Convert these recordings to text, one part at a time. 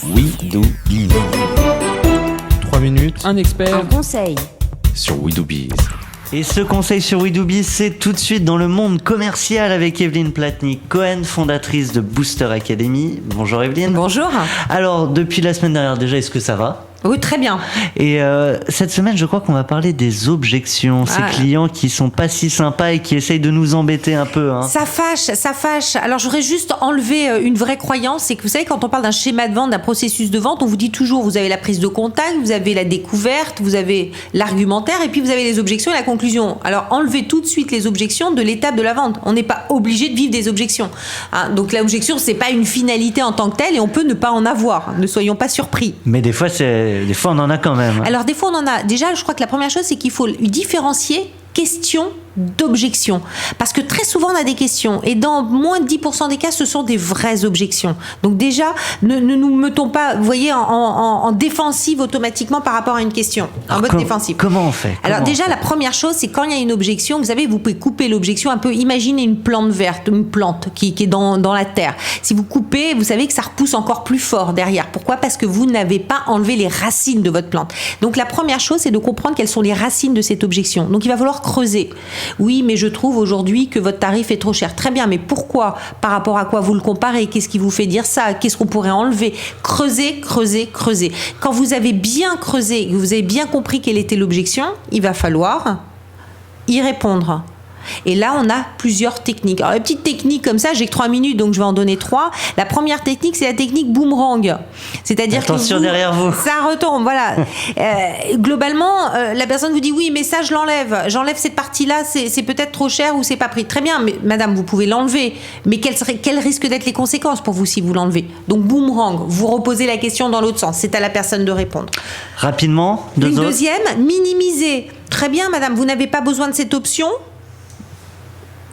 We Do Biz. 3 minutes Un expert. Un conseil. sur We Do Biz. Et ce conseil sur We Do Biz, c'est tout de suite dans le monde commercial avec Evelyne Platnik-Cohen, fondatrice de Booster Academy. Bonjour Evelyne. Bonjour. Alors, depuis la semaine dernière déjà, est-ce que ça va ? Oui, très bien. Et cette semaine, je crois qu'on va parler des objections. Ces clients qui sont pas si sympas et qui essayent de nous embêter un peu. Hein. Ça fâche. Alors, j'aurais juste enlevé une vraie croyance. C'est que vous savez, quand on parle d'un schéma de vente, d'un processus de vente, on vous dit toujours, vous avez la prise de contact, vous avez la découverte, vous avez l'argumentaire et puis vous avez les objections et la conclusion. Alors, enlevez tout de suite les objections de l'étape de la vente. On n'est pas obligé de vivre des objections. Hein, donc, l'objection, c'est pas une finalité en tant que telle et on peut ne pas en avoir. Ne soyons pas surpris. Mais des fois, on en a quand même. Alors des fois on en a. Déjà, je crois que la première chose, c'est qu'il faut différencier question d'objection. Parce que très souvent on a des questions et dans moins de 10% des cas ce sont des vraies objections. Donc déjà ne nous mettons pas, vous voyez, en défensive automatiquement par rapport à une question. En mode défensif. Comment on fait ? Alors déjà la première chose, c'est quand il y a une objection, vous savez, vous pouvez couper l'objection un peu. Imaginez une plante verte, une plante qui est dans la terre. Si vous coupez, vous savez que ça repousse encore plus fort derrière. Pourquoi ? Parce que vous n'avez pas enlevé les racines de votre plante. Donc la première chose, c'est de comprendre quelles sont les racines de cette objection. Donc il va falloir creuser. Oui, mais je trouve aujourd'hui que votre tarif est trop cher. Très bien, mais pourquoi ? Par rapport à quoi vous le comparez ? Qu'est-ce qui vous fait dire ça ? Qu'est-ce qu'on pourrait enlever ? Creusez. Quand vous avez bien creusé, que vous avez bien compris quelle était l'objection, il va falloir y répondre. Et là, on a plusieurs techniques. Alors, les petites techniques comme ça, j'ai que 3 minutes, donc je vais en donner 3. La première technique, c'est la technique boomerang. C'est-à-dire attention que derrière vous. Ça retombe, voilà. Globalement, la personne vous dit oui, mais ça, je l'enlève. J'enlève cette partie-là, c'est peut-être trop cher ou c'est pas pris. Très bien, mais madame, vous pouvez l'enlever. Mais quelles risquent d'être les conséquences pour vous si vous l'enlevez ? Donc, boomerang, vous reposez la question dans l'autre sens. C'est à la personne de répondre. Rapidement, Une deuxième, minimiser. Très bien, madame, vous n'avez pas besoin de cette option.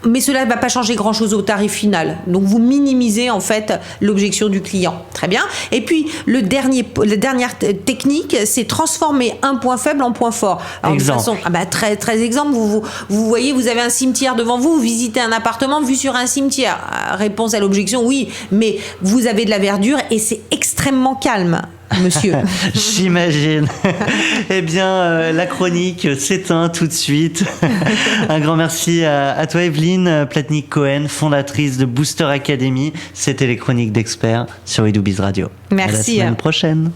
Mais cela ne va pas changer grand-chose au tarif final. Donc, vous minimisez en fait l'objection du client. Très bien. Et puis, la dernière technique, c'est transformer un point faible en point fort. Alors, exemple. De façon, très exemple. Vous voyez, vous avez un cimetière devant vous, vous visitez un appartement vu sur un cimetière. Réponse à l'objection, oui, mais vous avez de la verdure et c'est extrêmement calme. Monsieur. J'imagine. Eh bien, la chronique s'éteint tout de suite. Un grand merci à toi, Evelyne Platnik-Cohen, fondatrice de Booster Academy. C'était les chroniques d'experts sur We Do Biz Radio. Merci. À la semaine prochaine.